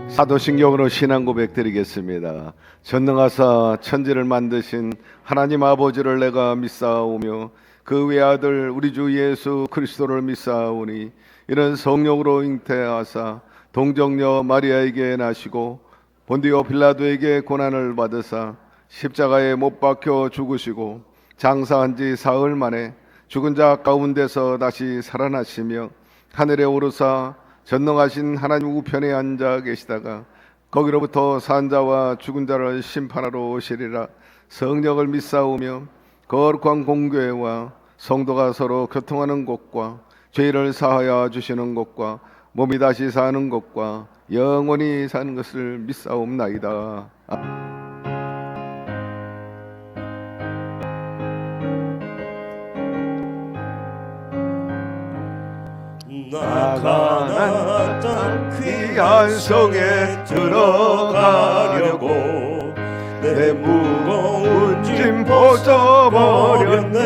사도신경으로 신앙 고백 드리겠습니다. 전능하사 천지를 만드신 하나님 아버지를 내가 믿사오며 그 외아들 우리 주 예수 그리스도를 믿사오니 이는 성령으로 잉태하사 동정녀 마리아에게 나시고 본디오 빌라도에게 고난을 받으사 십자가에 못 박혀 죽으시고 장사한 지 사흘 만에 죽은 자 가운데서 다시 살아나시며 하늘에 오르사 전능하신 하나님 우편에 앉아 계시다가 거기로부터 산 자와 죽은 자를 심판하러 오시리라. 성령을 믿사오며 거룩한 공교회와 성도가 서로 교통하는 것과 죄를 사하여 주시는 것과 몸이 다시 사는 것과 영원히 사는 것을 믿사옵나이다. 나 가나안 땅 귀한 성에 들어가려고 내 무거운 짐 벗어버렸네.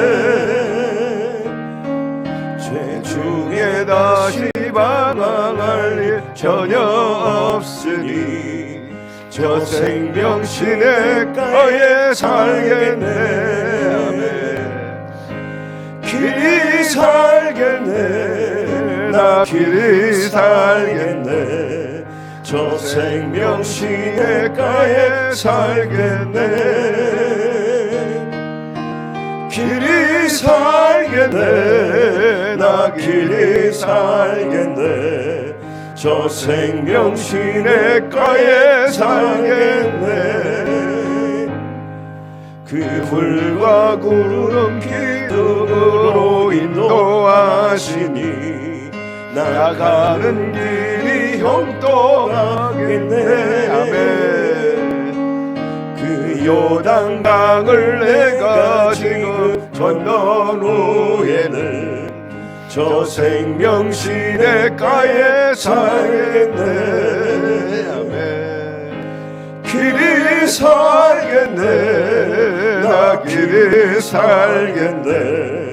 죄 중에 다시 방황할 일 전혀 없으니 저 생명 시냇가에 살겠네. 아멘. 길이 살겠네. 나 길이 살겠네. 저 생명 시냇가에 살겠네. 길이 살겠네. 나 길이 살겠네. 저 생명 시냇가에 살겠네. 그 불과 구름 기둥으로 인도하시니 나가는 길이 형통하겠네. 아멘. 그 요단강을 내가 지금 건넌 후에는 저 생명 시냇가에 살겠네. 아멘. 길이 살겠네. 나 길이 살겠네.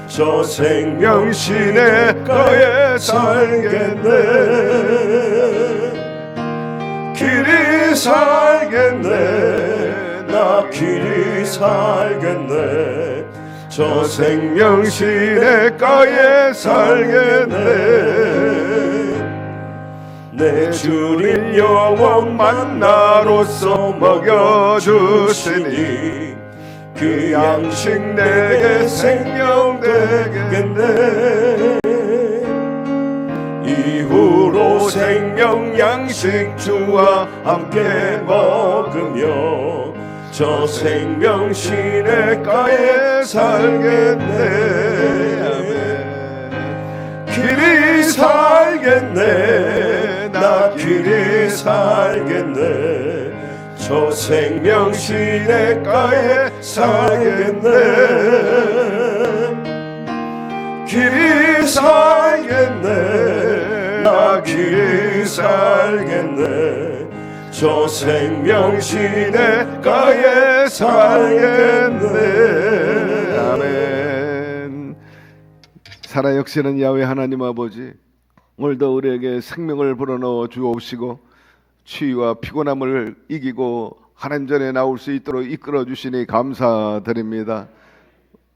저 생명 시냇가에 살겠네. 길이 살겠네. 나 길이 살겠네. 저 생명 시냇가에 살겠네. 내 주님 영원 만나로서 먹여주시니 그 양식 내게 생명 되겠네. 이후로 생명 양식 주와 함께 먹으며 저 생명 시냇가에 살겠네. 아멘. 길이 살겠네. 나 길이 살겠네. 저 생명 시냇가에 살겠네. 길이 살겠네. 나 길이 살겠네. 저 생명 시냇가에 살겠네. 아멘. 살아 역시는 야훼 하나님 아버지, 오늘도 우리에게 생명을 불어넣어 주옵시고 추위와 피곤함을 이기고 하나님 전에 나올 수 있도록 이끌어 주시니 감사드립니다.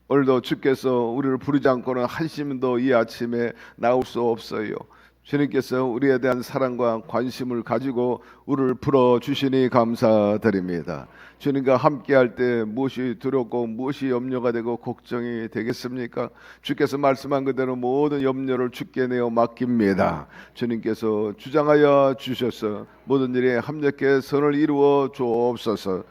오늘도 주께서 우리를 부르지 않고는 한심도 이 아침에 나올 수 없어요. 주님께서 우리에 대한 사랑과 관심을 가지고 우리를 불어주시니 감사드립니다. 주님과 함께할 때 무엇이 두렵고 무엇이 염려가 되고 걱정이 되겠습니까? 주께서 말씀한 그대로 모든 염려를 주께 내어 맡깁니다. 주님께서 주장하여 주셔서 모든 일에 합력해 선을 이루어 주옵소서.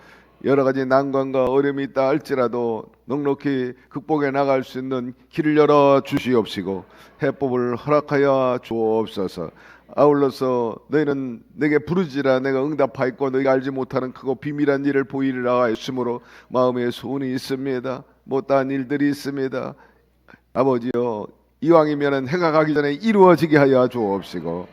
여러 가지 난관과 어려움이 있다 할지라도 넉넉히 극복해 나갈 수 있는 길을 열어 주시옵시고 해법을 허락하여 주옵소서. 아울러서 너희는 내게 부르지라 내가 응답하였고 너희가 알지 못하는 크고 비밀한 일을 보이리라 하였으므로 마음에 소원이 있습니다. 못다한 일들이 있습니다. 아버지여, 이왕이면 해가 가기 전에 이루어지게 하여 주옵시고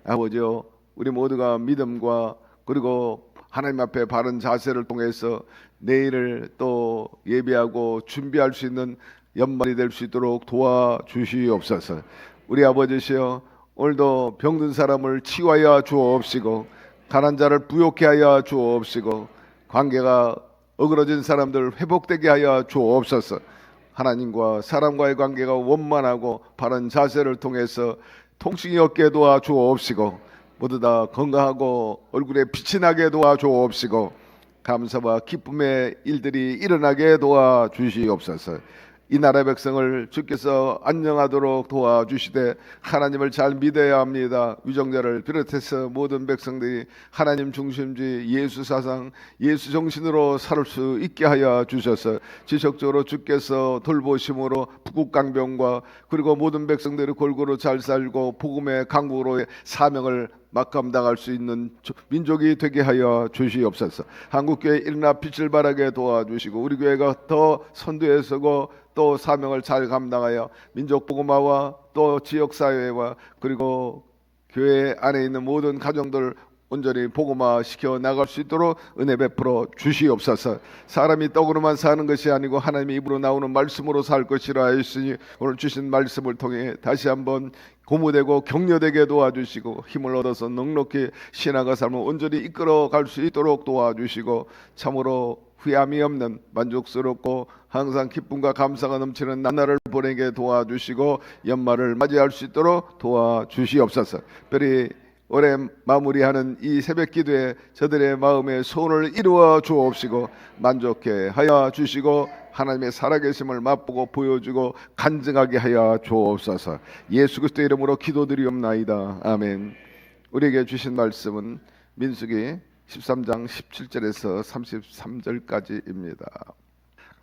아버지여, 우리 모두가 믿음과 그리고 하나님 앞에 바른 자세를 통해서 내일을 또 예배하고 준비할 수 있는 연말이 될 수 있도록 도와주시옵소서. 우리 아버지시여, 오늘도 병든 사람을 치유하여 주옵시고 가난 자를 부욕케 하여 주옵시고 관계가 어그러진 사람들 회복되게 하여 주옵소서. 하나님과 사람과의 관계가 원만하고 바른 자세를 통해서 통증이 없게 도와 주옵시고 모두 다 건강하고 얼굴에 빛이 나게 도와 주옵시고 감사와 기쁨의 일들이 일어나게 도와 주시옵소서. 이 나라 백성을 주께서 안녕하도록 도와주시되 하나님을 잘 믿어야 합니다. 위정자를 비롯해서 모든 백성들이 하나님 중심주의 예수 사상 예수 정신으로 살 수 있게 하여 주셔서 지속적으로 주께서 돌보심으로 북극강병과 그리고 모든 백성들이 골고루 잘 살고 복음의 강국으로의 사명을 감당할 수 있는 민족이 되게 하여 주시옵소서. 한국교회 일어나 빛을 발하게 도와주시고 우리 교회가 더 선두에 서고 또 사명을 잘 감당하여 민족 복음화와 또 지역사회와 그리고 교회 안에 있는 모든 가정들 온전히 복음화 시켜 나갈 수 있도록 은혜 베풀어 주시옵소서. 사람이 떡으로만 사는 것이 아니고 하나님의 입으로 나오는 말씀으로 살 것이라 하였으니 오늘 주신 말씀을 통해 다시 한번 고무되고 격려되게 도와주시고 힘을 얻어서 넉넉히 신앙과 삶을 온전히 이끌어 갈 수 있도록 도와주시고 참으로 후회함이 없는 만족스럽고 항상 기쁨과 감사가 넘치는 나날을 보내게 도와주시고 연말을 맞이할 수 있도록 도와주시옵소서. 특별히 올해 마무리하는 이 새벽 기도에 저들의 마음의 소원을 이루어 주옵시고 만족해 하여 주시고 하나님의 살아계심을 맛보고 보여주고 간증하게 하여 주옵소서. 예수 그리스도의 이름으로 기도드리옵나이다. 아멘. 우리에게 주신 말씀은 민수기 13장 17절에서 33절까지입니다.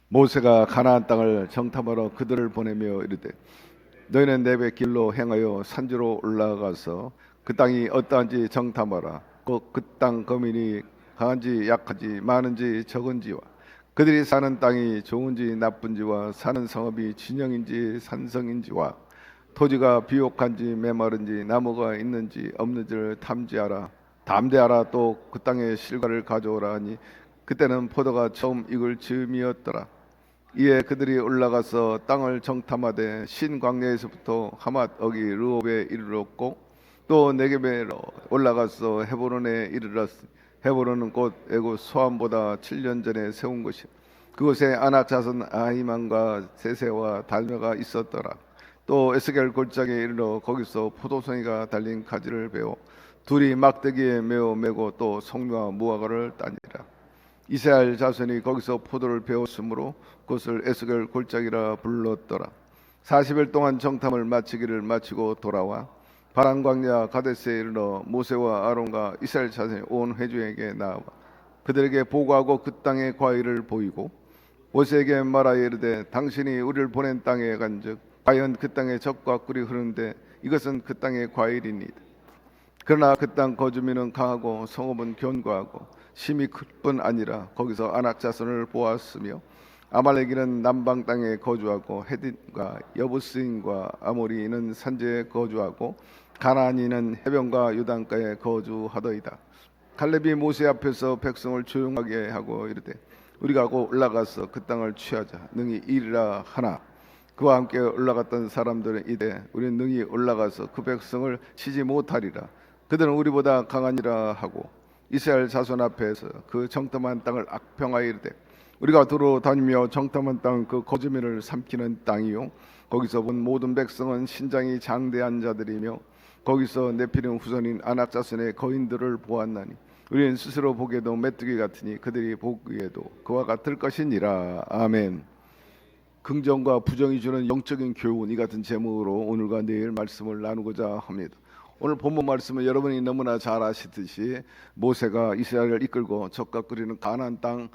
모세가 가나안 땅을 정탐하러 그들을 보내며 이르되 너희는 내배 길로 행하여 산지로 올라가서 그 땅이 어떠한지 정탐하라. 그 땅 거민이 강한지 약한지 많은지 적은지와 그들이 사는 땅이 좋은지 나쁜지와 사는 성읍이 진영인지 산성인지와 토지가 비옥한지 메마른지 나무가 있는지 없는지를 탐지하라. 담대하라. 또 그 땅의 실과를 가져오라 하니 그때는 포도가 처음 익을 즈음이었더라. 이에 그들이 올라가서 땅을 정탐하되 신 광야에서부터 하맛 어기 르홉에 이르렀고 또 네겝으로 올라가서 헤브론에 이르렀으니 헤브론은 곧 애굽 소함보다 7년 전에 세운 것이 그곳에 아낙 자손 아히만과 세세와 달메가 있었더라. 또 에스겔 골짜기에 이르러 거기서 포도송이가 달린 가지를 베어 둘이 막대기에 메어 메고 또 성묘와 무화과를 따니라. 이스라엘 자손이 거기서 포도를 베었으므로 그것을 에스겔 골짜기라 불렀더라. 40일 동안 정탐을 마치기를 마치고 돌아와 바란 광야 가데스에 이르러 모세와 아론과 이스라엘 자손이 온 회중에게 나와 그들에게 보고하고 그 땅의 과일을 보이고 모세에게 말하여 이르되 당신이 우리를 보낸 땅에 간즉 과연 그 땅에 젖과 꿀이 흐르는데 이것은 그 땅의 과일이니이다. 그러나 그 땅 거주민은 강하고 성읍은 견고하고 심이 클 뿐 아니라 거기서 아낙 자손을 보았으며 아말렉인은 남방 땅에 거주하고 헤딘과 여부스인과 아모리인은 산지에 거주하고 가나안인은 해변과 요단가에 거주하더이다. 갈렙이 모세 앞에서 백성을 조용하게 하고 이르되 우리가 곧 올라가서 그 땅을 취하자 능히 이르라 하나 그와 함께 올라갔던 사람들은 이되 우리는 능히 올라가서 그 백성을 치지 못하리라. 그들은 우리보다 강하니라 하고 이스라엘 자손 앞에서 그 정탐한 땅을 악평하여 이르되 우리가 두루 다니며 정탐한 땅 그 거주민을 삼키는 땅이요 거기서 본 모든 백성은 신장이 장대한 자들이며 거기서 네피림 후손인 아낙 자손의 거인들을 보았나니 우리는 스스로 보기에도 메뚜기 같으니 그들이 보기에도 그와 같을 것이니라. 아멘. 긍정과 부정이 주는 영적인 교훈, 이 같은 제목으로 오늘과 내일 말씀을 나누고자 합니다. 오늘 본문 말씀은 여러분이 너무나 잘 아시듯이 모세가 이스라엘을 이끌고 젖과 끓이는 가나안 땅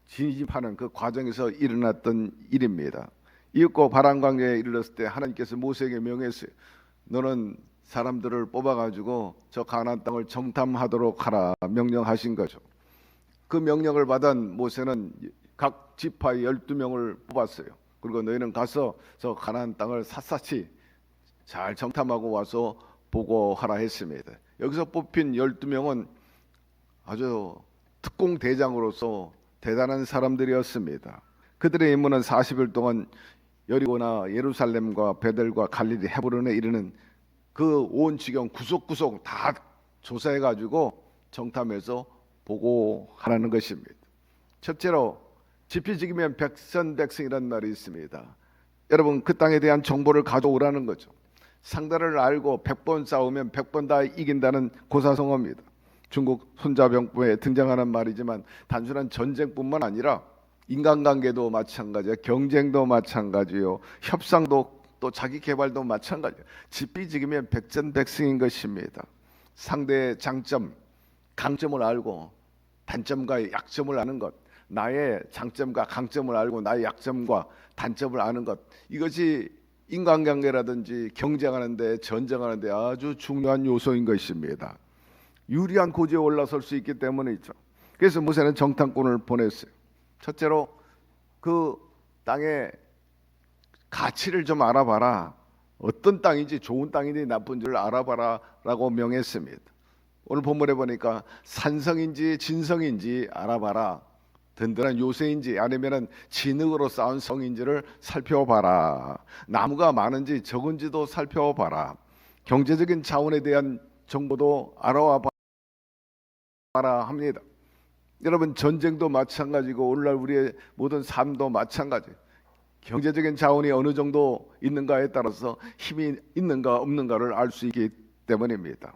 진입하는 그 과정에서 일어났던 일입니다. 이윽고 바란 광야에 이르렀을 때 하나님께서 모세에게 명했어요. 너는 사람들을 뽑아가지고 저 가나안 땅을 정탐하도록 하라 명령하신 거죠. 그 명령을 받은 모세는 각 지파의 12명을 뽑았어요. 그리고 너희는 가서 저 가나안 땅을 샅샅이 잘 정탐하고 와서 보고하라 했습니다. 여기서 뽑힌 12명은 아주 특공 대장으로서 대단한 사람들이었습니다. 그들의 임무는 40일 동안 여리고나 예루살렘과 베델과 갈릴리 헤브론에 이르는 그 온 지경 구석구석 다 조사해 가지고 정탐해서 보고하라는 것입니다. 첫째로 지피지기면 백선백승이라는 말이 있습니다. 여러분, 그 땅에 대한 정보를 가져오라는 거죠. 상대를 알고 100번 싸우면 100번 다 이긴다는 고사성어입니다. 중국 손자병법에 등장하는 말이지만 단순한 전쟁뿐만 아니라 인간관계도 마찬가지예요. 경쟁도 마찬가지요. 협상도 또 자기 개발도 마찬가지예요. 지피지기면 백전백승인 것입니다. 상대의 장점, 강점을 알고 단점과 약점을 아는 것, 나의 장점과 강점을 알고 나의 약점과 단점을 아는 것, 이것이 인간관계라든지 경쟁하는데 전쟁하는데 아주 중요한 요소인 것입니다. 유리한 고지에 올라설 수 있기 때문이죠. 그래서 모세는 정탐꾼을 보냈어요. 첫째로 그 땅의 가치를 좀 알아봐라. 어떤 땅인지, 좋은 땅인지 나쁜지를 알아봐라 라고 명했습니다. 오늘 본문에 보니까 산성인지 진성인지 알아봐라. 든든한 요새인지 아니면 진흙으로 쌓은 성인지를 살펴봐라. 나무가 많은지 적은지도 살펴봐라. 경제적인 자원에 대한 정보도 알아와 봐라 합니다. 여러분, 전쟁도 마찬가지고 오늘날 우리의 모든 삶도 마찬가지. 경제적인 자원이 어느 정도 있는가에 따라서 힘이 있는가 없는가를 알 수 있기 때문입니다.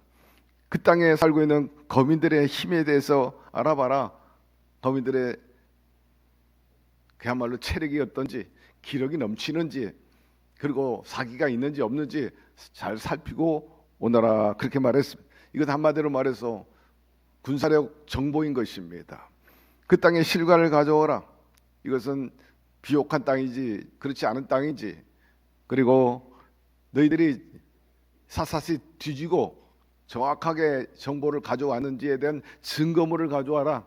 그 땅에 살고 있는 거민들의 힘에 대해서 알아봐라. 거민들의 그야말로 체력이 어떤지, 기력이 넘치는지, 그리고 사기가 있는지 없는지 잘 살피고 오너라, 그렇게 말했습니다. 이것 한마디로 말해서 군사력 정보인 것입니다. 그 땅의 실과를 가져오라. 이것은 비옥한 땅이지 그렇지 않은 땅인지, 그리고 너희들이 샅샅이 뒤지고 정확하게 정보를 가져왔는지에 대한 증거물을 가져와라.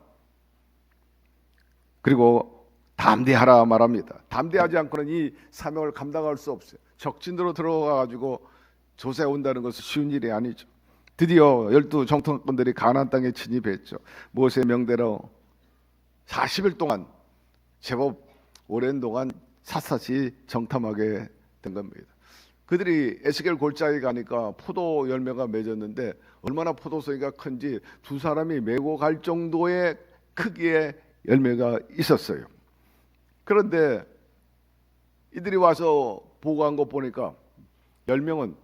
그리고 담대하라 말합니다. 담대하지 않고는 이 사명을 감당할 수 없어요. 적진으로 들어가 가지고 조사해 온다는 것은 쉬운 일이 아니죠. 드디어 12 정탐꾼들이 가나안 땅에 진입했죠. 모세 명대로 40일 동안 제법 오랜 동안 샅샅이 정탐하게 된 겁니다. 그들이 에스겔 골짜기 가니까 포도 열매가 맺었는데 얼마나 포도송이가 큰지 두 사람이 메고 갈 정도의 크기의 열매가 있었어요. 그런데 이들이 와서 보고한 거 보니까 10명은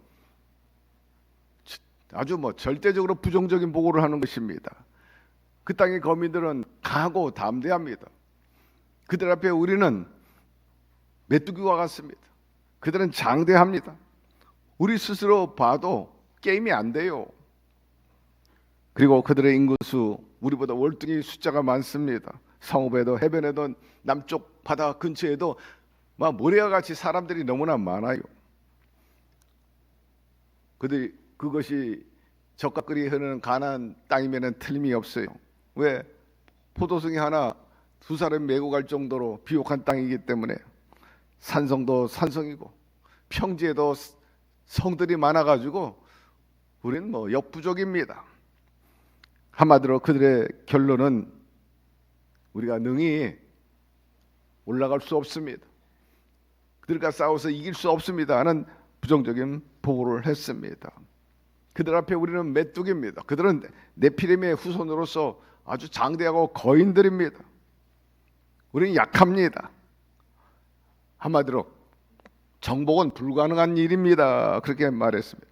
아주 절대적으로 부정적인 보고를 하는 것입니다. 그 땅의 거민들은 강하고 담대합니다. 그들 앞에 우리는 메뚜기와 같습니다. 그들은 장대합니다. 우리 스스로 봐도 게임이 안 돼요. 그리고 그들의 인구수 우리보다 월등히 숫자가 많습니다. 성읍에도 해변에도 남쪽 바다 근처에도 막 모래와 같이 사람들이 너무나 많아요. 그것이 적각거리 흐르는 가나안 땅이면 틀림이 없어요. 왜? 포도송이 하나 두 사람 메고 갈 정도로 비옥한 땅이기 때문에. 산성도 산성이고 평지에도 성들이 많아가지고 우리는 역부족입니다. 한마디로 그들의 결론은 우리가 능히 올라갈 수 없습니다. 그들과 싸워서 이길 수 없습니다 하는 부정적인 보고를 했습니다. 그들 앞에 우리는 메뚜기입니다. 그들은 네피림의 후손으로서 아주 장대하고 거인들입니다. 우리는 약합니다. 한마디로 정복은 불가능한 일입니다. 그렇게 말했습니다.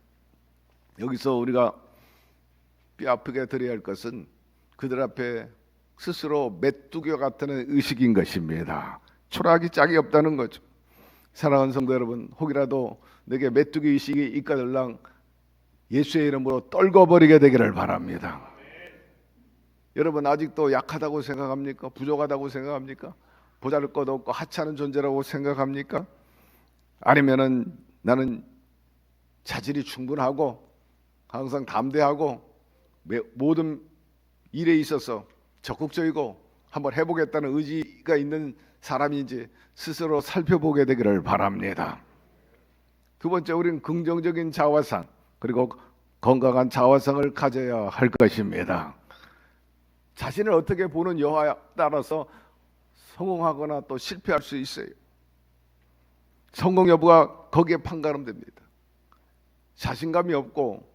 여기서 우리가 뼈아프게 드려야 할 것은 그들 앞에 스스로 메뚜기와 같은 의식인 것입니다. 초라하기 짝이 없다는 거죠. 사랑하는 성도 여러분, 혹이라도 내게 메뚜기 의식이 있거들랑 예수의 이름으로 떨궈버리게 되기를 바랍니다. 여러분, 아직도 약하다고 생각합니까? 부족하다고 생각합니까? 보잘것 없고 하찮은 존재라고 생각합니까? 아니면은 나는 자질이 충분하고 항상 담대하고 모든 일에 있어서 적극적이고 한번 해보겠다는 의지가 있는 사람인지 스스로 살펴보게 되기를 바랍니다. 두 번째, 우리는 긍정적인 자화상 그리고 건강한 자화상을 가져야 할 것입니다. 자신을 어떻게 보는 여하에 따라서 성공하거나 또 실패할 수 있어요. 성공 여부가 거기에 판가름됩니다. 자신감이 없고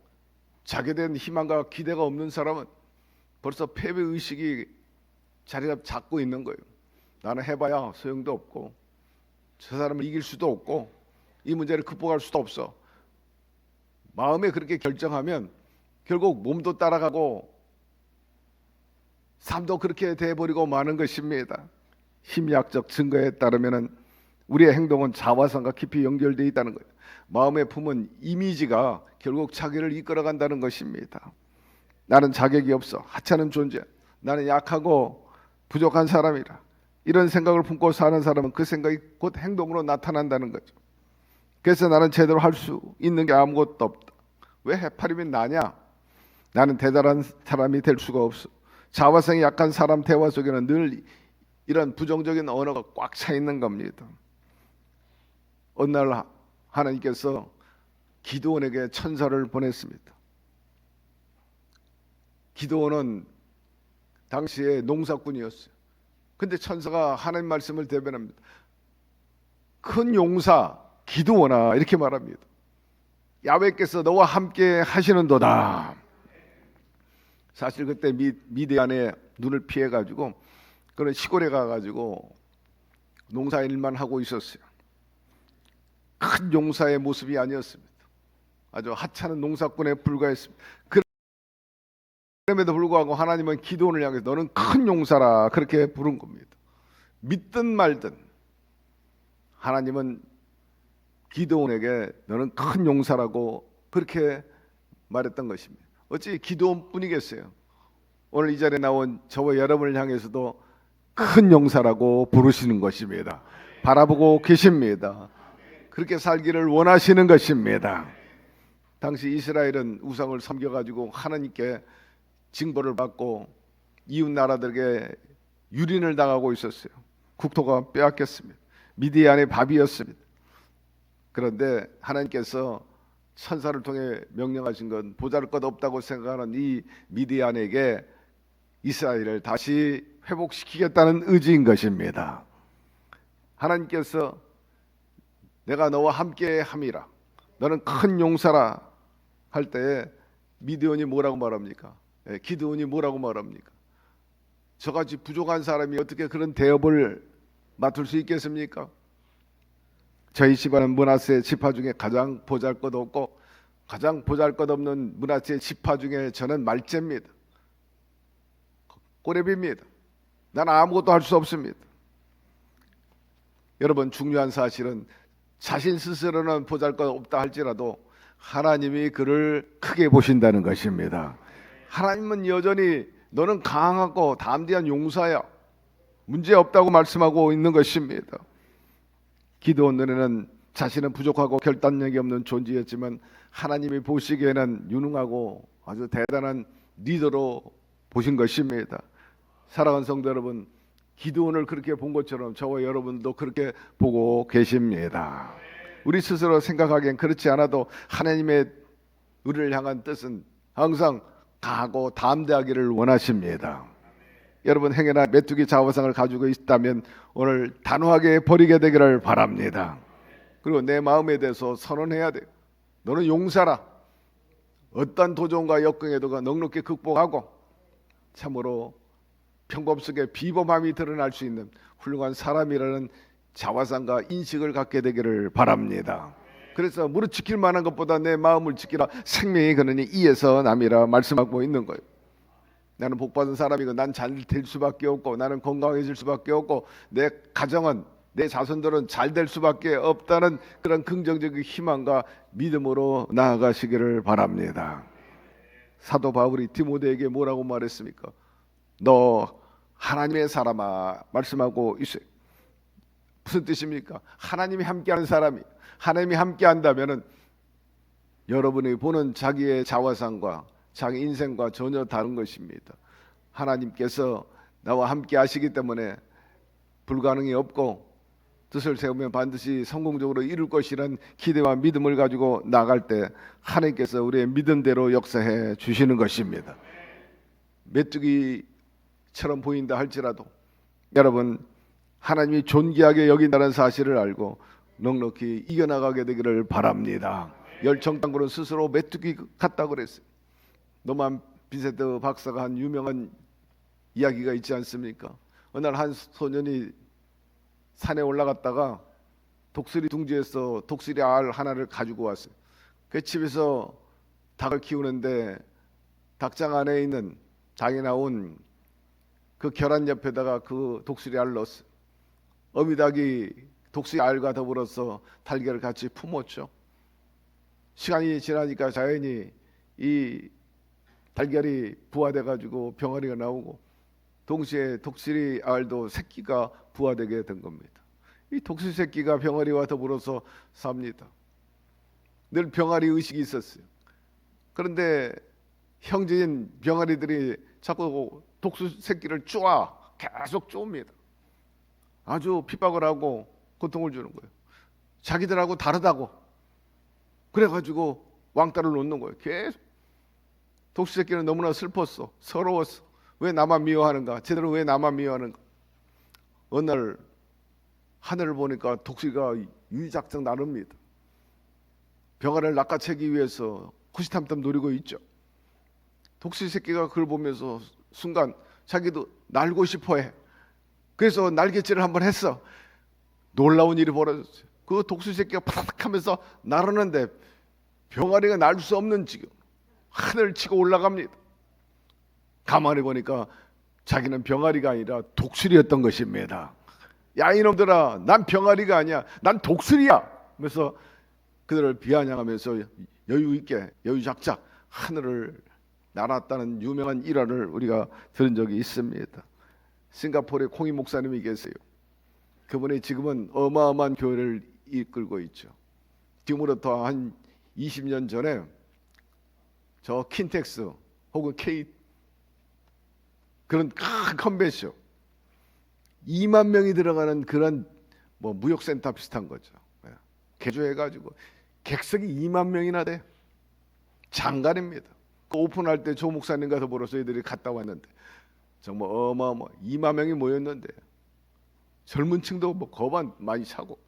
자기에 대한 희망과 기대가 없는 사람은 벌써 패배 의식이 자리가 잡고 있는 거예요. 나는 해봐야 소용도 없고 저 사람을 이길 수도 없고 이 문제를 극복할 수도 없어. 마음에 그렇게 결정하면 결국 몸도 따라가고 삶도 그렇게 돼버리고 마는 것입니다. 심리학적 증거에 따르면 우리의 행동은 자화상과 깊이 연결되어 있다는 거예요. 마음에 품은 이미지가 결국 자기를 이끌어간다는 것입니다. 나는 자격이 없어, 하찮은 존재, 나는 약하고 부족한 사람이라, 이런 생각을 품고 사는 사람은 그 생각이 곧 행동으로 나타난다는 거죠. 그래서 나는 제대로 할 수 있는 게 아무것도 없다. 왜 해파림이 나냐? 나는 대단한 사람이 될 수가 없어. 자화성이 약한 사람 대화 속에는 늘 이런 부정적인 언어가 꽉 차 있는 겁니다. 어느 날 하나님께서 기드온에게 천사를 보냈습니다. 기드온은 당시에 농사꾼이었어요. 근데 천사가 하나님 말씀을 대변합니다. 큰 용사 기드온아, 이렇게 말합니다. 야훼께서 너와 함께 하시는도다. 사실 그때 미디안에 눈을 피해 가지고 그런 시골에 가 가지고 농사일만 하고 있었어요. 큰 용사의 모습이 아니었습니다. 아주 하찮은 농사꾼에 불과했습니다. 그럼에도 불구하고 하나님은 기드온을 향해서 너는 큰 용사라, 그렇게 부른 겁니다. 믿든 말든 하나님은 기드온에게 너는 큰 용사라고 그렇게 말했던 것입니다. 어찌 기드온뿐이겠어요? 오늘 이 자리에 나온 저와 여러분을 향해서도 큰 용사라고 부르시는 것입니다. 바라보고 계십니다. 그렇게 살기를 원하시는 것입니다. 당시 이스라엘은 우상을 섬겨가지고 하나님께 징벌을 받고 이웃 나라들에게 유린을 당하고 있었어요. 국토가 빼앗겼습니다. 미디안의 밥이었습니다. 그런데 하나님께서 천사를 통해 명령하신 건 보잘것없다고 생각하는 이 미디안에게 이스라엘을 다시 회복시키겠다는 의지인 것입니다. 하나님께서 내가 너와 함께 함이라, 너는 큰 용사라 할 때에 미디안이 뭐라고 말합니까? 기드온이 뭐라고 말합니까? 저같이 부족한 사람이 어떻게 그런 대업을 맡을 수 있겠습니까? 저희 집안은 므낫세 지파 중에 가장 보잘것없고 가장 보잘것없는 므낫세 지파 중에 저는 말째입니다. 꼬레비입니다. 나는 아무것도 할 수 없습니다. 여러분, 중요한 사실은 자신 스스로는 보잘것없다 할지라도 하나님이 그를 크게 보신다는 것입니다. 하나님은 여전히 너는 강하고 담대한 용사야, 문제없다고 말씀하고 있는 것입니다. 기드온 눈에는 자신은 부족하고 결단력이 없는 존재였지만 하나님이 보시기에는 유능하고 아주 대단한 리더로 보신 것입니다. 사랑하는 성도 여러분, 기드온을 그렇게 본 것처럼 저와 여러분도 그렇게 보고 계십니다. 우리 스스로 생각하기엔 그렇지 않아도 하나님의 우리를 향한 뜻은 항상 강하고 담대하기를 원하십니다. 여러분, 행여나 메뚜기 자화상을 가지고 있다면 오늘 단호하게 버리게 되기를 바랍니다. 그리고 내 마음에 대해서 선언해야 돼요. 너는 용사라. 어떤 도전과 역경에도 넉넉히 극복하고 참으로 평범 속에 비범함이 드러날 수 있는 훌륭한 사람이라는 자화상과 인식을 갖게 되기를 바랍니다. 그래서 무릇 지킬 만한 것보다 내 마음을 지키라. 생명이 그러니 이에서 남이라 말씀하고 있는 거예요. 나는 복받은 사람이고 난 잘 될 수밖에 없고 나는 건강해질 수밖에 없고 내 가정은 내 자손들은 잘 될 수밖에 없다는 그런 긍정적인 희망과 믿음으로 나아가시기를 바랍니다. 사도 바울이 디모데에게 뭐라고 말했습니까? 너 하나님의 사람아 말씀하고 있어요. 무슨 뜻입니까? 하나님이 함께하는 사람이, 하나님이 함께한다면은 여러분이 보는 자기의 자화상과 자기 인생과 전혀 다른 것입니다. 하나님께서 나와 함께 하시기 때문에 불가능이 없고 뜻을 세우면 반드시 성공적으로 이룰 것이라는 기대와 믿음을 가지고 나갈 때 하나님께서 우리의 믿음대로 역사해 주시는 것입니다. 메뚜기처럼 보인다 할지라도 여러분, 하나님이 존귀하게 여긴다는 사실을 알고 넉넉히 이겨나가게 되기를 바랍니다. 열정당구는 스스로 메뚜기 같다고 그랬어요. 노만 비세드 박사가 한 유명한 이야기가 있지 않습니까? 어느 날 한 소년이 산에 올라갔다가 독수리 둥지에서 독수리 알 하나를 가지고 왔어요. 그 집에서 닭을 키우는데 닭장 안에 있는 닭이 나온 그 계란 옆에다가 그 독수리 알을 넣었어요. 어미닭이 독수리 알과 더불어서 달걀을 같이 품었죠. 시간이 지나니까 자연히 이 달걀이 부화돼 가지고 병아리가 나오고 동시에 독수리 알도 새끼가 부화되게 된 겁니다. 이 독수리 새끼가 병아리와 더불어서 삽니다. 늘 병아리 의식이 있었어요. 그런데 형제인 병아리들이 자꾸 독수리 새끼를 계속 쪼습니다. 아주 핍박을 하고 고통을 주는 거예요. 자기들하고 다르다고. 그래가지고 왕따를 놓는 거예요. 계속. 독수리 새끼는 너무나 슬펐어. 서러웠어. 왜 나만 미워하는가? 쟤들은 왜 나만 미워하는가? 어느 날 하늘을 보니까 독수리가 유유작작 나릅니다. 병아리를 낚아채기 위해서 호시탐탐 노리고 있죠. 독수리 새끼가 그걸 보면서 순간 자기도 날고 싶어해. 그래서 날갯질을 한번 했어. 놀라운 일이 벌어졌어요. 그 독수리 새끼가 파닥 하면서 날았는데 병아리가 날 수 없는 지경 하늘을 치고 올라갑니다. 가만히 보니까 자기는 병아리가 아니라 독수리였던 것입니다. 야 이놈들아, 난 병아리가 아니야, 난 독수리야. 그래서 그들을 비아냥하면서 여유 있게 여유작작 하늘을 날았다는 유명한 일화를 우리가 들은 적이 있습니다. 싱가포르에 콩이 목사님이 계세요. 그분이 지금은 어마어마한 교회를 이끌고 있죠. 지금으로부터 한 20년 전에 저 킨텍스 혹은 K 그런 큰 컨벤션 2만 명이 들어가는 그런 뭐 무역센터 비슷한 거죠. 개조해가지고 객석이 2만 명이나 돼. 장관입니다. 그 오픈할 때 조 목사님과 더불어 저희들이 갔다 왔는데 정말 어마어마 2만 명이 모였는데 젊은 층도 뭐 거반 많이 차고.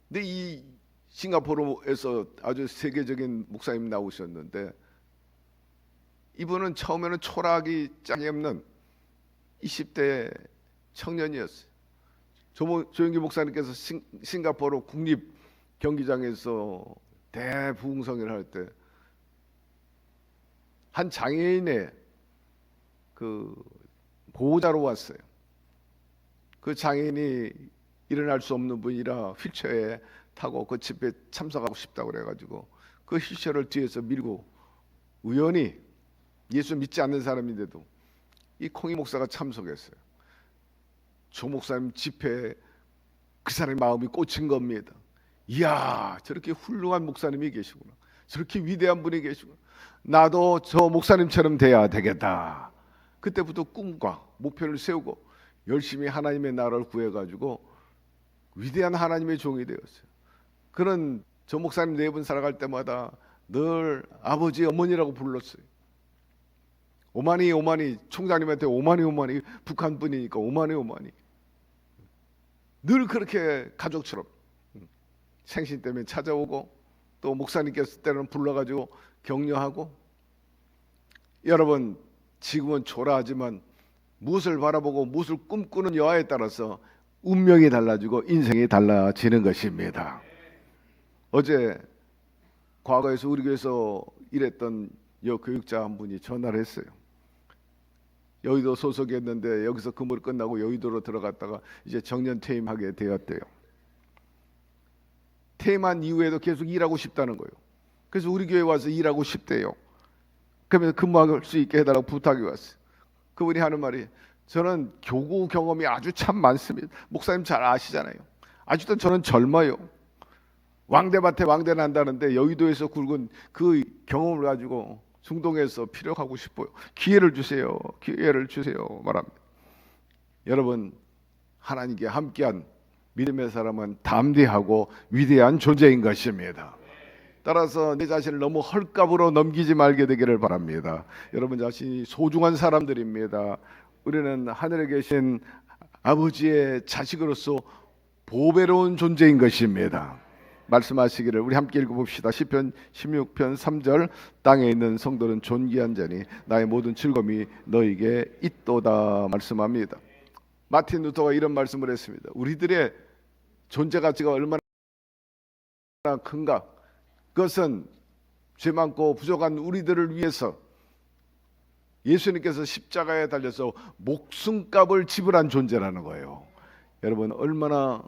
근데 이 싱가포르에서 아주 세계적인 목사님 나오셨는데 이분은 처음에는 초락이 짝이 없는 20대 청년이었어요. 조영기 목사님께서 싱가포르 국립 경기장에서 대부흥성회를 할 때 한 장애인의 그 보호자로 왔어요. 그 장애인이 일어날 수 없는 분이라 휠체어에 타고 그 집회에 참석하고 싶다고 그래가지고 그 휠체어를 뒤에서 밀고 우연히 예수 믿지 않는 사람인데도 이 콩이 목사가 참석했어요. 조 목사님 집회에 그 사람의 마음이 꽂힌 겁니다. 이야, 저렇게 훌륭한 목사님이 계시구나. 저렇게 위대한 분이 계시구나. 나도 저 목사님처럼 돼야 되겠다. 그때부터 꿈과 목표를 세우고 열심히 하나님의 나라를 구해가지고 위대한 하나님의 종이 되었어요. 그런 저 목사님 네 분 살아갈 때마다 늘 아버지 어머니라고 불렀어요. 오마니 오마니, 총장님한테 오마니 오마니, 북한 분이니까 오마니 오마니. 늘 그렇게 가족처럼 생신 때문에 찾아오고 또 목사님께서 때로는 불러가지고 격려하고. 여러분, 지금은 초라하지만 무엇을 바라보고 무엇을 꿈꾸는 여하에 따라서 운명이 달라지고 인생이 달라지는 것입니다. 어제 과거에서 우리 교회에서 일했던 여교육자 한 분이 전화를 했어요. 여의도 소속이었는데 여기서 근무를 끝나고 여의도로 들어갔다가 이제 정년 퇴임하게 되었대요. 퇴임한 이후에도 계속 일하고 싶다는 거예요. 그래서 우리 교회 와서 일하고 싶대요. 그러면서 근무할 수 있게 해달라고 부탁이 왔어요. 그분이 하는 말이, 저는 교구 경험이 아주 참 많습니다. 목사님 잘 아시잖아요. 아직도 저는 젊어요. 왕대밭에 왕대 난다는데 여의도에서 굵은 그 경험을 가지고 중동에서 피력하고 싶어요. 기회를 주세요. 기회를 주세요. 말합니다. 여러분, 하나님께 함께한 믿음의 사람은 담대하고 위대한 존재인 것입니다. 따라서 내 자신을 너무 헐값으로 넘기지 말게 되기를 바랍니다. 여러분 자신이 소중한 사람들입니다. 우리는 하늘에 계신 아버지의 자식으로서 보배로운 존재인 것입니다. 말씀하시기를 우리 함께 읽어봅시다. 시편 16편 3절 땅에 있는 성도는 존귀한 자니 나의 모든 즐거움이 너에게 있도다 말씀합니다. 마틴 루터가 이런 말씀을 했습니다. 우리들의 존재 가치가 얼마나 큰가? 그것은 죄 많고 부족한 우리들을 위해서 예수님께서 십자가에 달려서 목숨값을 지불한 존재라는 거예요. 여러분 얼마나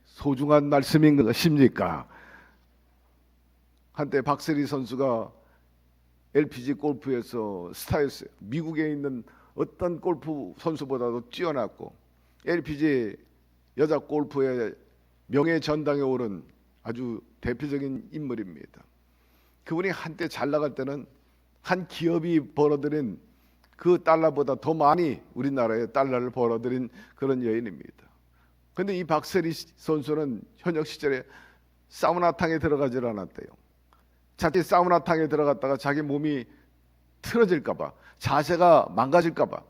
소중한 말씀인 것입니까? 한때 박세리 선수가 LPG 골프에서 스타였어요. 미국에 있는 어떤 골프 선수보다도 뛰어났고 LPG 여자 골프의 명예 전당에 오른 아주 대표적인 인물입니다. 그분이 한때 잘 나갈 때는 한 기업이 벌어들인 그 달러보다 더 많이 우리나라에 달러를 벌어들인 그런 여인입니다. 그런데 이 박세리 선수는 현역 시절에 사우나탕에 들어가질 않았대요. 자칫 사우나탕에 들어갔다가 자기 몸이 틀어질까봐, 자세가 망가질까봐.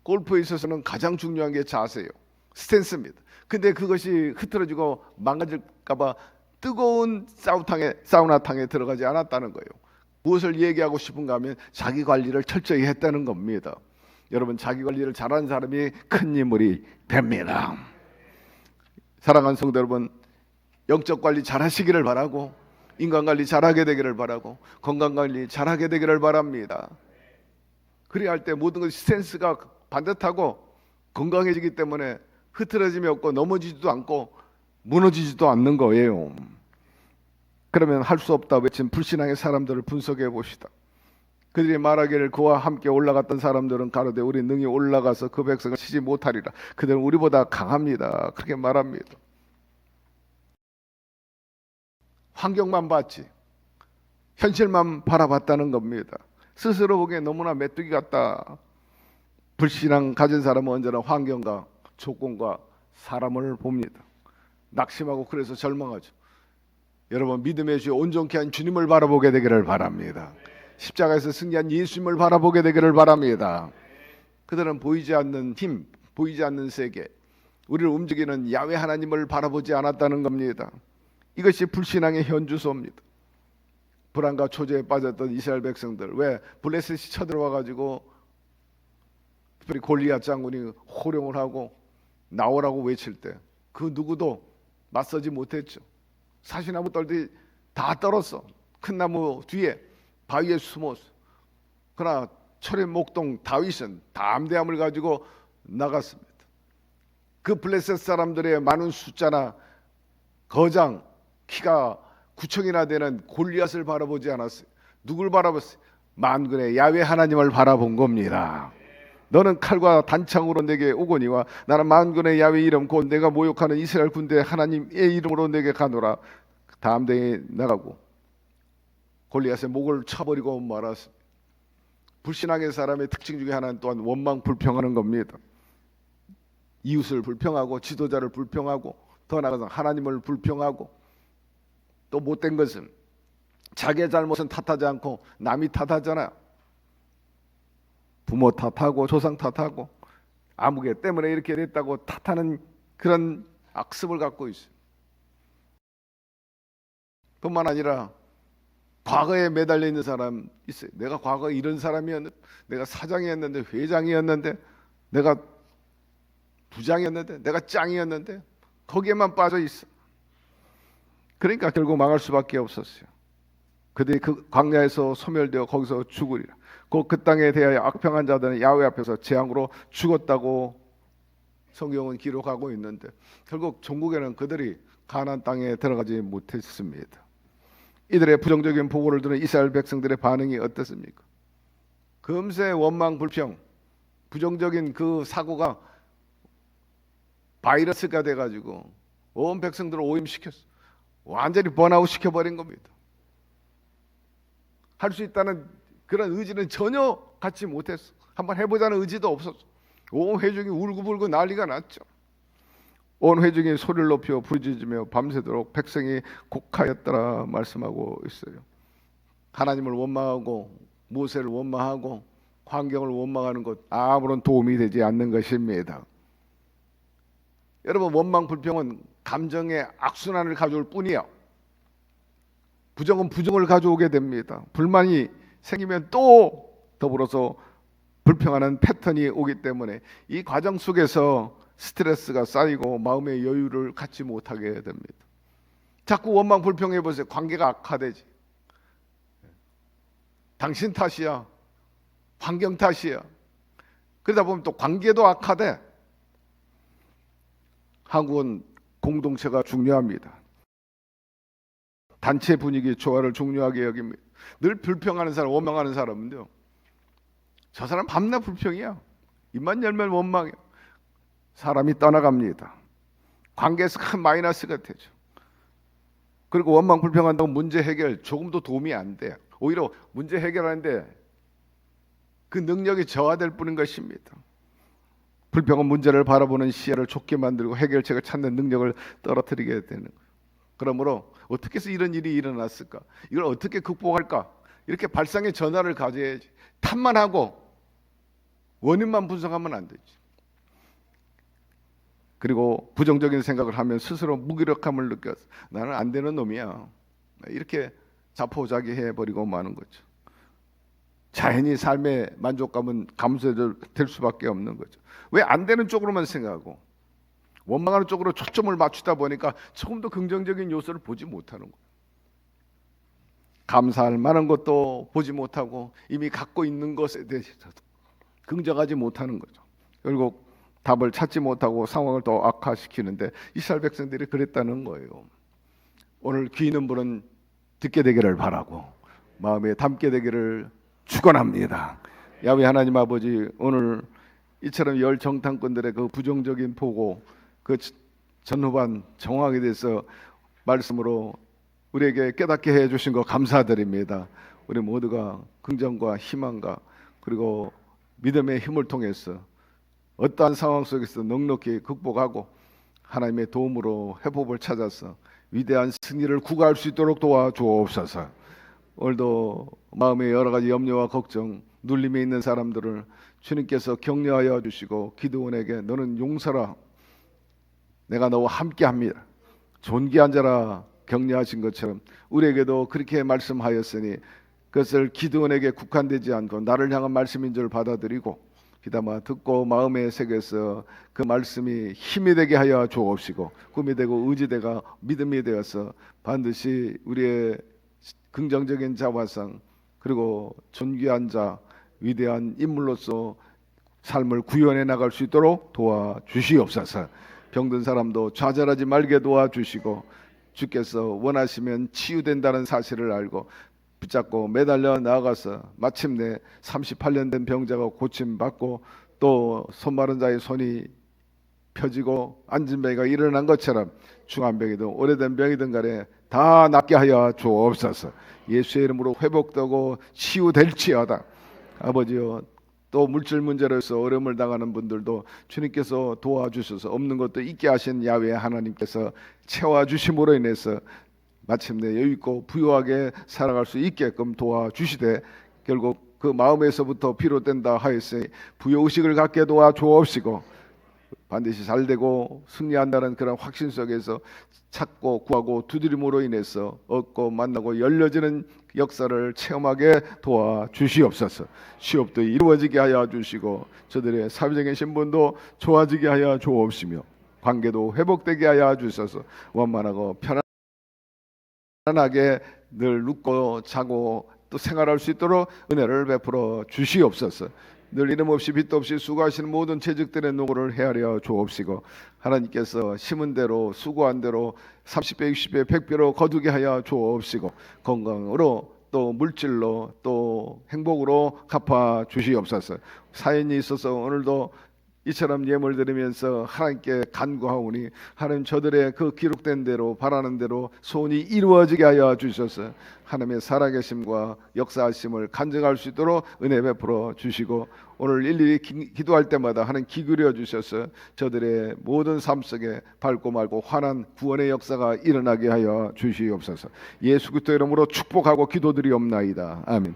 골프에 있어서는 가장 중요한 게 자세예요. 스탠스입니다. 근데 그것이 흐트러지고 망가질까봐 뜨거운 사우나탕에 들어가지 않았다는 거예요. 무엇을 얘기하고 싶은가 하면 자기 관리를 철저히 했다는 겁니다. 여러분 자기 관리를 잘하는 사람이 큰 인물이 됩니다. 사랑하는 성도 여러분, 영적 관리 잘하시기를 바라고 인간 관리 잘하게 되기를 바라고 건강 관리 잘하게 되기를 바랍니다. 그래야 할 때 모든 것이 스탠스가 반듯하고 건강해지기 때문에 흐트러짐이 없고 넘어지지도 않고 무너지지도 않는 거예요. 그러면 할 수 없다 외친 불신앙의 사람들을 분석해 봅시다. 그들이 말하기를 그와 함께 올라갔던 사람들은 가로되 우리 능히 올라가서 그 백성을 치지 못하리라. 그들은 우리보다 강합니다. 그렇게 말합니다. 환경만 봤지 현실만 바라봤다는 겁니다. 스스로 보기에 너무나 메뚜기 같다. 불신앙 가진 사람은 언제나 환경과 조건과 사람을 봅니다. 낙심하고 그래서 절망하죠. 여러분 믿음의 주 온전케 한 주님을 바라보게 되기를 바랍니다. 십자가에서 승리한 예수님을 바라보게 되기를 바랍니다. 그들은 보이지 않는 힘, 보이지 않는 세계, 우리를 움직이는 야훼 하나님을 바라보지 않았다는 겁니다. 이것이 불신앙의 현주소입니다. 불안과 초조에 빠졌던 이스라엘 백성들, 왜 블레셋이 쳐들어와 가지고 특별히 골리앗 장군이 호령을 하고 나오라고 외칠 때 그 누구도 맞서지 못했죠. 사시나무 떨들이 다 떨었어. 큰 나무 뒤에 바위에 숨었어. 그러나 철의 목동 다윗은 담대함을 가지고 나갔습니다. 그 블레셋 사람들의 많은 숫자나 거장 키가 9척이나 되는 골리앗을 바라보지 않았어요. 누굴 바라봤어요? 만군의 야훼 하나님을 바라본 겁니다. 너는 칼과 단창으로 내게 오거니와 나는 만군의 야훼 이름 곧 내가 모욕하는 이스라엘 군대 하나님의 이름으로 내게 가노라. 담대히 나가고 골리앗의 목을 쳐버리고 말았습니다. 불신앙의 사람의 특징 중에 하나는 또한 원망 불평하는 겁니다. 이웃을 불평하고 지도자를 불평하고 더 나아가서 하나님을 불평하고 또 못된 것은 자기의 잘못은 탓하지 않고 남이 탓하잖아요. 부모 탓하고 조상 탓하고 아무개 때문에 이렇게 됐다고 탓하는 그런 악습을 갖고 있어요. 뿐만 아니라 과거에 매달려 있는 사람 있어요. 내가 과거에 이런 사람이었는데, 내가 사장이었는데, 회장이었는데, 내가 부장이었는데, 내가 짱이었는데 거기에만 빠져 있어. 그러니까 결국 망할 수밖에 없었어요. 그들이 그 광야에서 소멸되어 거기서 죽으리라. 곧 그 땅에 대하여 악평한 자들은 야훼 앞에서 재앙으로 죽었다고 성경은 기록하고 있는데 결국 종국에는 그들이 가나안 땅에 들어가지 못했습니다. 이들의 부정적인 보고를 들은 이스라엘 백성들의 반응이 어떻습니까? 금세 원망 불평, 부정적인 그 사고가 바이러스가 돼가지고 온 백성들을 오염시켰어. 완전히 번아웃 시켜버린 겁니다. 할 수 있다는 그런 의지는 전혀 갖지 못했어. 한번 해보자는 의지도 없었어. 온 회중이 울고불고 난리가 났죠. 온 회중이 소리를 높여 부르짖으며 밤새도록 백성이 곡하였더라 말씀하고 있어요. 하나님을 원망하고 모세를 원망하고 환경을 원망하는 것 아무런 도움이 되지 않는 것입니다. 여러분 원망 불평은 감정의 악순환을 가져올 뿐이에요. 부정은 부정을 가져오게 됩니다. 불만이 생기면 또 더불어서 불평하는 패턴이 오기 때문에 이 과정 속에서 스트레스가 쌓이고 마음의 여유를 갖지 못하게 됩니다. 자꾸 원망 불평해 보세요. 관계가 악화되지. 당신 탓이야. 환경 탓이야. 그러다 보면 또 관계도 악화돼. 한국은 공동체가 중요합니다. 단체 분위기 조화를 중요하게 여깁니다. 늘 불평하는 사람, 원망하는 사람은요, 저 사람 밤낮 불평이야. 입만 열면 원망이야. 사람이 떠나갑니다. 관계에서 큰 마이너스가 되죠. 그리고 원망 불평한다고 문제 해결 조금도 도움이 안 돼요. 오히려 문제 해결하는데 그 능력이 저하될 뿐인 것입니다. 불평은 문제를 바라보는 시야를 좁게 만들고 해결책을 찾는 능력을 떨어뜨리게 되는 거예요. 그러므로 어떻게 해서 이런 일이 일어났을까? 이걸 어떻게 극복할까? 이렇게 발상의 전환을 가져야지. 탓만 하고 원인만 분석하면 안 되지. 그리고 부정적인 생각을 하면 스스로 무기력함을 느껴서 나는 안 되는 놈이야. 이렇게 자포자기해버리고 마는 거죠. 자연히 삶의 만족감은 감소될 수밖에 없는 거죠. 왜 안 되는 쪽으로만 생각하고 원망하는 쪽으로 초점을 맞추다 보니까 조금 더 긍정적인 요소를 보지 못하는 거예요. 감사할 만한 것도 보지 못하고 이미 갖고 있는 것에 대해서도 긍정하지 못하는 거죠. 결국 답을 찾지 못하고 상황을 더 악화시키는데 이스라엘 백성들이 그랬다는 거예요. 오늘 귀 있는 분은 듣게 되기를 바라고 마음에 담게 되기를 축원합니다. 야훼 하나님 아버지, 오늘 이처럼 열 정탐꾼들의 그 부정적인 보고, 그 전후반 정황에 대해서 말씀으로 우리에게 깨닫게 해주신 거 감사드립니다. 우리 모두가 긍정과 희망과 그리고 믿음의 힘을 통해서 어떠한 상황 속에서 넉넉히 극복하고 하나님의 도움으로 회복을 찾아서 위대한 승리를 구가할 수 있도록 도와주옵소서. 오늘도 마음의 여러 가지 염려와 걱정, 눌림이 있는 사람들을 주님께서 격려하여 주시고 기드온에게 너는 용서라, 내가 너와 함께합니다, 존귀한 자라 격려하신 것처럼 우리에게도 그렇게 말씀하였으니 그것을 기드온에게 국한되지 않고 나를 향한 말씀인 줄 받아들이고 귀담아 듣고 마음에 새겨서 그 말씀이 힘이 되게 하여 주옵시고 꿈이 되고 의지되가 믿음이 되어서 반드시 우리의 긍정적인 자화상 그리고 존귀한 자, 위대한 인물로서 삶을 구현해 나갈 수 있도록 도와주시옵소서. 병든 사람도 좌절하지 말게 도와주시고 주께서 원하시면 치유된다는 사실을 알고 붙잡고 매달려 나아가서 마침내 38년 된 병자가 고침받고 또 손마른 자의 손이 펴지고 앉은 병이가 일어난 것처럼 중한 병이든 오래된 병이든 간에 다 낫게 하여 주옵소서. 예수의 이름으로 회복되고 치유될지어다. 아버지여, 또 물질 문제로서 어려움을 당하는 분들도 주님께서 도와주셔서 없는 것도 있게 하신 야훼 하나님께서 채워주심으로 인해서 마침내 여유있고 부유하게 살아갈 수 있게끔 도와주시되 결국 그 마음에서부터 비롯된다 하였으니 부여의식을 갖게 도와주옵시고 반드시 잘되고 승리한다는 그런 확신 속에서 찾고 구하고 두드림으로 인해서 얻고 만나고 열려지는 역사를 체험하게 도와주시옵소서. 취업도 이루어지게 하여 주시고 저들의 사회적인 신분도 좋아지게 하여 주옵시며 관계도 회복되게 하여 주셔서 원만하고 편안하게 늘 눕고 자고 또 생활할 수 있도록 은혜를 베풀어 주시옵소서. 늘 이름 없이 빚도 없이 수고하시는 모든 재직들의 노고를 헤아려 주옵시고 하나님께서 심은 대로 수고한 대로 30배 60배 100배로 거두게 하여 주옵시고 건강으로 또 물질로 또 행복으로 갚아 주시옵소서. 사연이 있어서 오늘도 이처럼 예물 드리면서 하나님께 간구하오니 하나님 저들의 그 기록된 대로 바라는 대로 소원이 이루어지게 하여 주셔서 하나님의 살아계심과 역사하심을 간증할 수 있도록 은혜 베풀어 주시고 오늘 일일이 기도할 때마다 하나님 귀 기울여 주셔서 저들의 모든 삶 속에 밝고 맑고 환한 구원의 역사가 일어나게 하여 주시옵소서. 예수 그리스도 이름으로 축복하고 기도드리옵나이다. 아멘.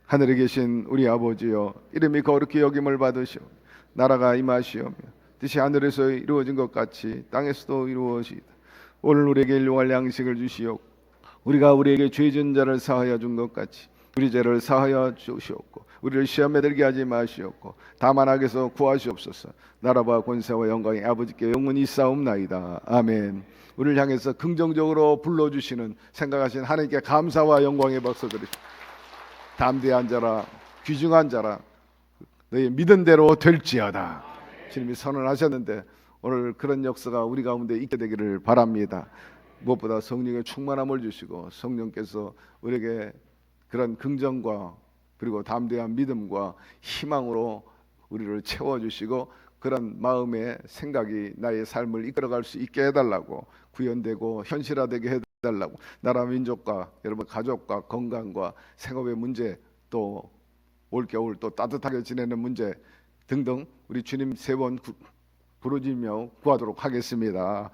하늘에 계신 우리 아버지여, 이름이 거룩히 여김을 받으시오. 나라가 임하시오며 뜻이 하늘에서 이루어진 것 같이 땅에서도 이루어지이다. 오늘 우리에게 일용할 양식을 주시옵고 우리가 우리에게 죄진 자를 사하여 준 것 같이 우리 죄를 사하여 주시옵고 우리를 시험에 들게 하지 마시옵고 다만 악에서 구하시옵소서. 나라와 권세와 영광이 아버지께 영원히 있사옵나이다. 아멘. 우리를 향해서 긍정적으로 불러주시는 생각하신 하나님께 감사와 영광의 박수 드리십시오. 담대한 자라 귀중한 자라 너희 믿은 대로 될지어다. 주님이 선언하셨는데 오늘 그런 역사가 우리 가운데 있게 되기를 바랍니다. 무엇보다 성령의 충만함을 주시고 성령께서 우리에게 그런 긍정과 그리고 담대한 믿음과 희망으로 우리를 채워주시고 그런 마음의 생각이 나의 삶을 이끌어갈 수 있게 해달라고 구현되고 현실화되게 해달라고 나라 민족과 여러분 가족과 건강과 생업의 문제 또 올겨울 또 따뜻하게 지내는 문제 등등 우리 주님 세 번 부르짖며 구하도록 하겠습니다.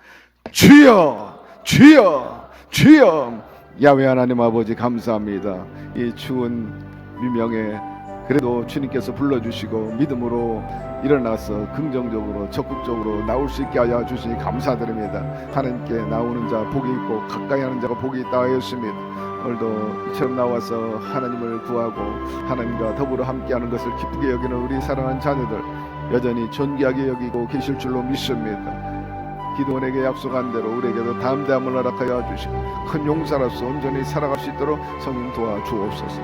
주여 주여 주여. 야훼 하나님 아버지 감사합니다. 이 추운 미명에 그래도 주님께서 불러주시고 믿음으로 일어나서 긍정적으로 적극적으로 나올 수 있게 하여 주시니 감사드립니다. 하나님께 나오는 자 복이 있고 가까이 하는 자가 복이 있다 하였습니다. 오늘도 이처럼 나와서 하나님을 구하고 하나님과 더불어 함께하는 것을 기쁘게 여기는 우리 사랑하는 자녀들 여전히 존귀하게 여기고 계실 줄로 믿습니다. 기도원에게 약속한 대로 우리에게도 담대함을 허락하여 주시고 큰 용사로서 온전히 살아갈 수 있도록 성령 도와주옵소서.